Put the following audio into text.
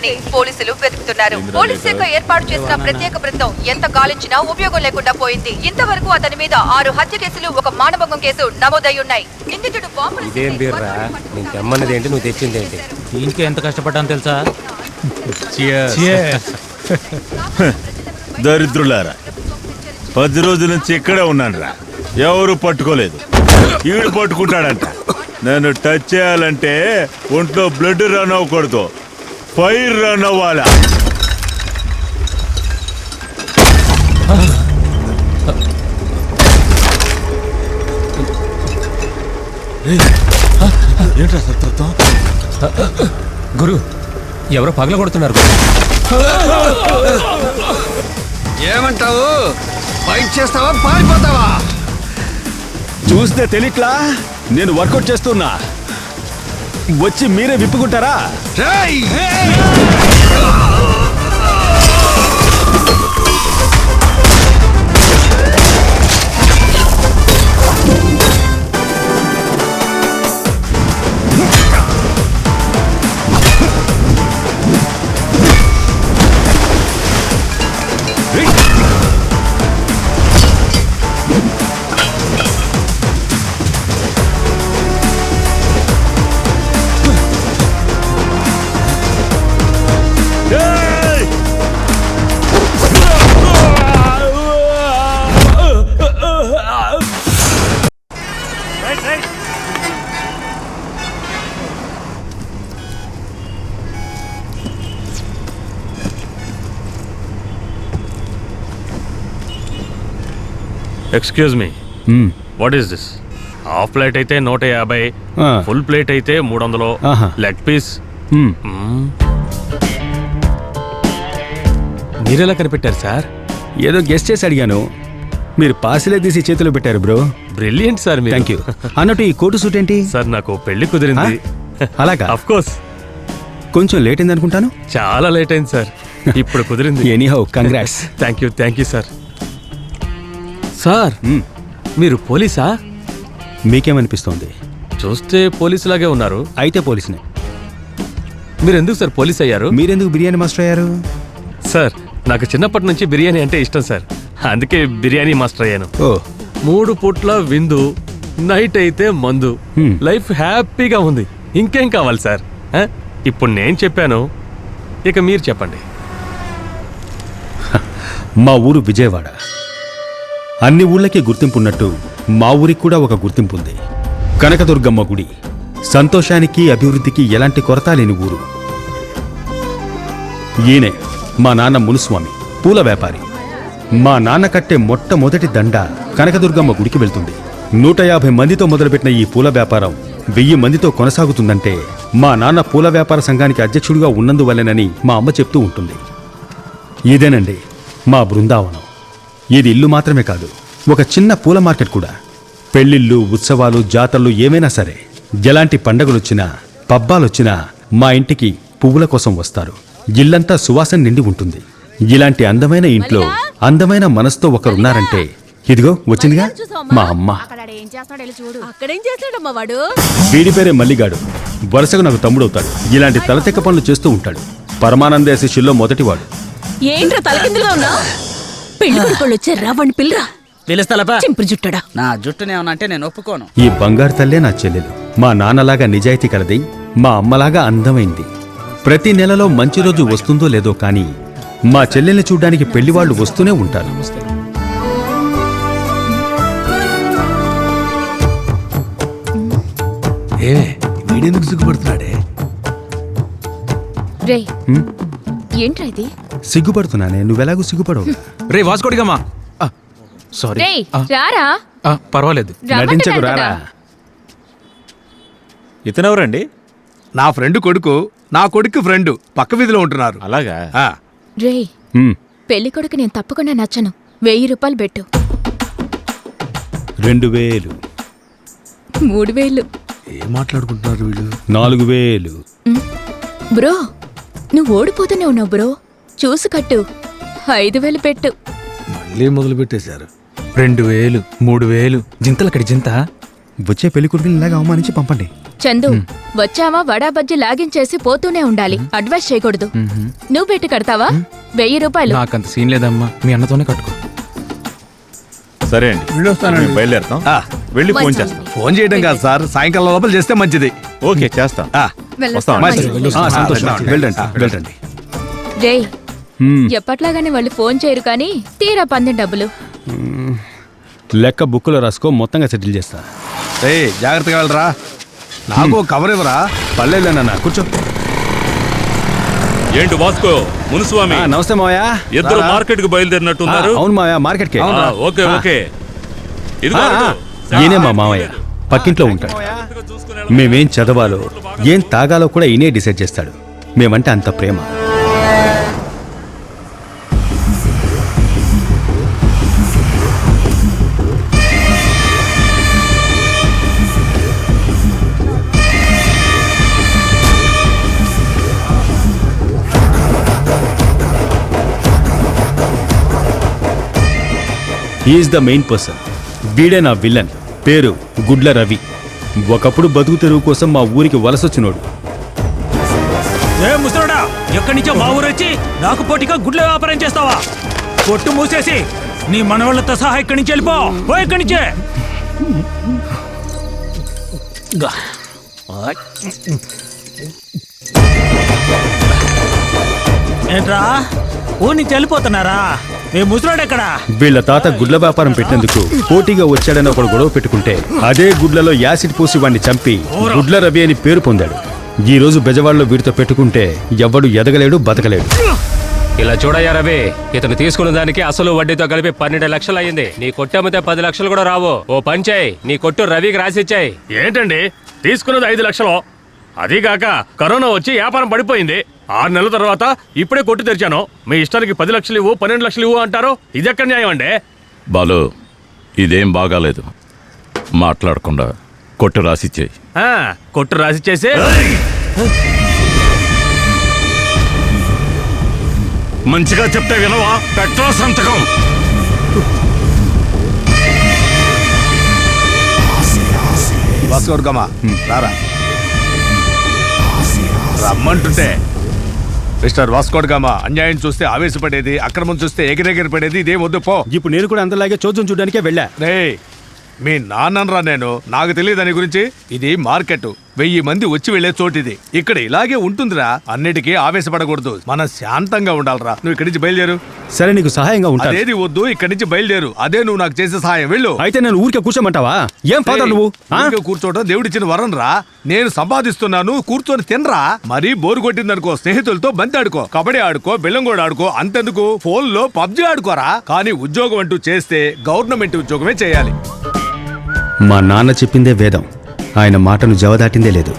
ఆరోపణని పోలీసులు వెతుకుతున్నారు. పోలీస్ శాఖ ఏర్పాటు చేసిన ప్రత్యేక బృందం ఎంత గాలించినా ఉపయోగం లేకుండా పోయింది. ఇంతవరకు అతని మీద 6 హత్య కేసులు, 1 మానభంగం కేసు నమోదై ఉన్నాయి. నిందితుడు నువ్వు తెచ్చిందేంటి? దీనికి ఎంత కష్టపడ్డాను తెలుసా? దరిద్రులారా, 10 రోజుల నుంచి ఇక్కడే ఉన్నాను రా, ఎవరు పట్టుకోలేదు. ఈడు పట్టుకుంటాడంట. నన్ను టచ్ చేయాలంటే ఒంట్లో బ్లడ్ రన్ అవ్వకూడదు, ఫైర్ రన్ అవ్వాలా. ఏంట్రా సత్రత్వం? గురు, ఎవరో పగల కొడుతున్నారు. ఏమంటావు? ఫైట్ చేస్తావా, పారిపోతావా? చూస్తే తెలియట్లా నేను వర్కౌట్ చేస్తున్నా. వచ్చి మీరే విప్పుకుంటారా? Excuse me, what is this? Half plate అయితే 150, ఫుల్ ప్లేట్ అయితే 300, లెగ్ పీస్. మీరెలా కనిపెట్టారు సార్? ఏదో గెస్ట్ చేసి అడిగాను, మీరు పాసిలే తీసి చేతిలో పెట్టారు bro. Brilliant sir. Thank you. అన్నట్టు ఈ కోటు సూట్ ఏంటి సార్? నాకు పెళ్లి కుదిరింది. అలాగా? Of course. కొంచెం లేట్ అయింది అనుకుంటాను. చాలా లేట్ అయింది సార్, ఇప్పుడు కుదిరింది. Anyhow congrats. Thank you sir. Sir, మీరు పోలీసా? మీకేమనిపిస్తోంది? చూస్తే పోలీసులాగే ఉన్నారు. అయితే పోలీసునే. మీరు ఎందుకు సార్ పోలీస్ అయ్యారు? మీరెందుకు బిర్యానీ మాస్టర్ అయ్యారు? సార్, నాకు చిన్నప్పటి నుంచి బిర్యానీ అంటే ఇష్టం సార్, అందుకే బిర్యానీ మాస్టర్ అయ్యాను. 3 పూట్ల విందు, నైట్ అయితే మందు, లైఫ్ హ్యాపీగా ఉంది. ఇంకేం కావాలి సార్? ఇప్పుడు నేను చెప్పాను, ఇక మీరు చెప్పండి. మా ఊరు విజయవాడ. అన్ని ఊళ్ళకి గుర్తింపున్నట్టు మా ఊరికి కూడా ఒక గుర్తింపు ఉంది. కనకదుర్గమ్మ గుడి. సంతోషానికి, అభివృద్ధికి ఎలాంటి కొరత లేని ఊరు. ఈయనే మా నాన్న మునుస్వామి, పూల వ్యాపారి. మా నాన్న కట్టే మొట్టమొదటి దండ కనకదుర్గమ్మ గుడికి వెళ్తుంది. 150 మందితో మొదలుపెట్టిన ఈ పూల వ్యాపారం 1000 మందితో కొనసాగుతుందంటే మా నాన్న పూల వ్యాపార సంఘానికి అధ్యక్షుడిగా ఉన్నందువల్లనని మా అమ్మ చెప్తూ ఉంటుంది. ఇదేనండి మా బృందావనం. ఇది ఇల్లు మాత్రమే కాదు, ఒక చిన్న పూల మార్కెట్ కూడా. పెళ్లిళ్ళు, ఉత్సవాలు, జాతరలు ఏమైనా సరే, ఎలాంటి పండగలొచ్చినా, పబ్బాలొచ్చినా మా ఇంటికి పువ్వుల కోసం వస్తారు. ఇల్లంతా సువాసన నిండి ఉంటుంది. ఇలాంటి అందమైన ఇంట్లో అందమైన మనసుతో ఒకరున్నారంటే ఇదిగో వచ్చిందిగా మా అమ్మ. వీడి పేరే మల్లిగాడు. వరుసగా నాకు తమ్ముడవుతాడు. ఇలాంటి తలతెక్క పనులు చేస్తూ ఉంటాడు. పరమానంద శిష్యుల్లో మొదటివాడు. ఏంట్రా తలకిందులుగా ఉన్నా? పెళ్లి కొడుకోళ్ళు వచ్చారా? వాడిని పిల్లరా. చింపురు జుట్టడా? నా జుట్టునేమనంటే నేను ఒప్పుకోను. ఈ బంగారు తల్లే నా చెల్లెలు. మా నాన్నలాగా నిజాయితీ కలది, మా అమ్మలాగా అందమైంది. ప్రతి నెలలో మంచి రోజు వస్తుందో లేదో కానీ మా చెల్లెల్ని చూడ్డానికి పెళ్లివాళ్లు వస్తూనే ఉంటారు. వీడెందుకు సిగ్గుపడుతున్నాడే? ఏంట్రా ఇది? సిగ్గుపడుతున్నానే, నువ్వెలాగూ సిగ్గుపడవు. రే వాస్కోడిగమ్మా, సారీ. పర్వాలేదు, నటించకు, రారా. ఇతనెవరండి? నా ఫ్రెండ్ కొడుకు, నా కొడుకు ఫ్రెండ్ పక్క వీధిలో ఉంటున్నారు. అలాగా? రే, పెళ్లి కొడుకు నేను తప్పకుండా నచ్చను. 1000 రూపాయలు పెట్టు. 2000. 3000. ఏం మాట్లాడుకుంటున్నారు వీళ్ళు? 4000. బ్రో, నువ్వు ఓడిపోతూనే ఉన్నావు బ్రో. చూసు కట్టు. 5000 పెట్టు. మళ్ళీ మొదలు పెట్టేశారు. 2000, 3000. జింతలక్కడి జింత. వచ్చే పెళ్లి కొడుకుని ఇలాగ అవమానించి పంపండి. చందు, వచ్చావా వడా బజ్జి లాగించేసి పోతూనే ఉండాలి. అడ్వైస్ చేయకూడదు. నువ్వు పెట్టి కడతావా? 1000 రూపాయలు. నాకంత సీన్ లేదమ్మా, మీ అన్నతోనే కట్టుకో. సరే అండి, వెళ్ళొస్తానండి. మేము బయలుదేరుతాం. ఆ, వెళ్ళి ఫోన్ చేస్తాం. ఫోన్ చేయడం కాదు సార్, సాయంకాలం లోపల చేస్తే మంచిది. ఓకే, చేస్తాం. ఆ, వస్తాం. సంతోషం. వెళ్ళండి వెళ్ళండి. రే, ఎప్పట్లాగానే వాళ్ళు ఫోన్ చేయరు కానీ తీరా పందెం డబ్బులు. లెక్క బుక్కులో రాసుకో, మొత్తంగా సెటిల్ చేస్తా. ఏయ్, జాగ్రత్తగా వెళ్ళరా. నాకు ఒక కవర్ ఇవ్వరా. పర్లేదన్నా, కూర్చో. ఏంటి వాస్కో మునుస్వామి, నమస్తే మావయ్య. ఇద్దరు మార్కెట్ కు బయలుదేరినట్టున్నారు. అవును మావయ్య, మార్కెట్ కి. Okay okay. ఈయనే మా మావయ్య, పక్కింట్లో ఉంటాడు. మేమేం చదవాలో ఏం తాగాలో కూడా ఈయనే డిసైడ్ చేస్తాడు. మేమంటే అంత ప్రేమ. Is the main person. వీడే నా విలన్. పేరు గుడ్ల రవి. ఒకప్పుడు బతుకు తెరువు కోసం మా ఊరికి వలసొచ్చినోడు. ముసలోడా, ఎక్కడి నుంచో మా ఊరు వచ్చి నాకు పోటీగా గుడ్ల వ్యాపారం చేస్తావా? కొట్టు మూసేసి నీ మనవాళ్ళతో సహా ఇక్కడి నుంచి వెళ్ళిపో. పో ఇక్కడి నుంచే. ఏంట్రా, ఊరి నుంచి వెళ్ళిపోతున్నారా? మీ ముసలోడు ఎక్కడా? వీళ్ళ తాత గుడ్ల వ్యాపారం పెట్టినందుకు పోటీగా వచ్చాడని ఒకడు గొడవ పెట్టుకుంటే అదే గుడ్లలో యాసిడ్ పోసి వాడిని చంపి గుడ్ల రవి అని పేరు పొందాడు. ఈ రోజు బెజవాడలో వీడితో పెట్టుకుంటే ఎవ్వడు ఎదగలేడు, బతకలేడు. ఇలా చూడయ్యా రవి, ఇతను తీసుకున్న దానికి అసలు వడ్డీతో కలిపి 12 లక్షలు అయింది. నీ కొట్టమ్మితే 10 లక్షలు కూడా రావు. ఓ పంచాయి, నీ కొట్టు రవికి రాసిచ్చాయి. ఏంటండి తీసుకున్నది 5 లక్షలు? అదీగాక కరోనా వచ్చి వ్యాపారం పడిపోయింది. 6 నెలల తర్వాత ఇప్పుడే కొట్టు తెరిచాను. మీ ఇష్టానికి 10 లక్షలు ఇవ్వు, 12 లక్షలు ఇవ్వు అంటారు. ఇది ఎక్కడ న్యాయం అండి? బాలు, ఇదేం బాగాలేదు. మాట్లాడకుండా కొట్టు రాసిచ్చేయి. కొట్టు రాసిచ్చేసి మంచిగా చెప్తే వినవా? పెట్రో సంతకం. వాస్కోడ్గామా, రారా. రమ్మంటుంటే మిస్టర్ వాస్కోడ్గామా, అన్యాయం చూస్తే ఆవేశపడేది, అక్రమం చూస్తే ఎగిరెగిరి పడేది ఇదేం వద్దు, పో. ఇప్పుడు నేను కూడా అందరిలాగే చోద్యం చూడడానికే వెళ్ళా. రేయ్, మీ నాన్నరా నేను, నాకు తెలియదు దాని గురించి. ఇది మార్కెట్, 1000 మంది వచ్చి వెళ్లే చోటిది. ఇక్కడ ఇలాగే ఉంటుందిరా. అన్నిటికీ ఆవేశపడకూడదు, మనం శాంతంగా ఉండాలరా. నువ్వు ఇక్కడి నుంచి బయలుదేరు. సరే, నీకు సహాయంగా ఉంటా. అదేది వద్దు, ఇక్కడి నుంచి బయలుదేరు. అదే నువ్వు నాకు చేసే సహాయం. వెళ్ళు. అయితే నేను ఊరికే కూర్చోమంటావా? ఏం ఫాదర్ నువ్వు? ఊరికే కూర్చోవడం దేవుడిచ్చిన వరం రా. నేను సంపాదిస్తున్నాను, కూర్చొని తినరా. మరీ బోరు కొట్టిందనుకో, స్నేహితులతో బంతి ఆడుకో, కబడ్డీ ఆడుకో, బెల్లం కూడా ఆడుకో. అంతెందుకు, ఫోన్ లో పబ్జీ ఆడుకోరా. కానీ ఉద్యోగం అంటూ చేస్తే గవర్నమెంట్ ఉద్యోగమే చేయాలి. మా నాన్న చెప్పిందే వేదం. ఆయన మాటను జవదాటిందే లేదు.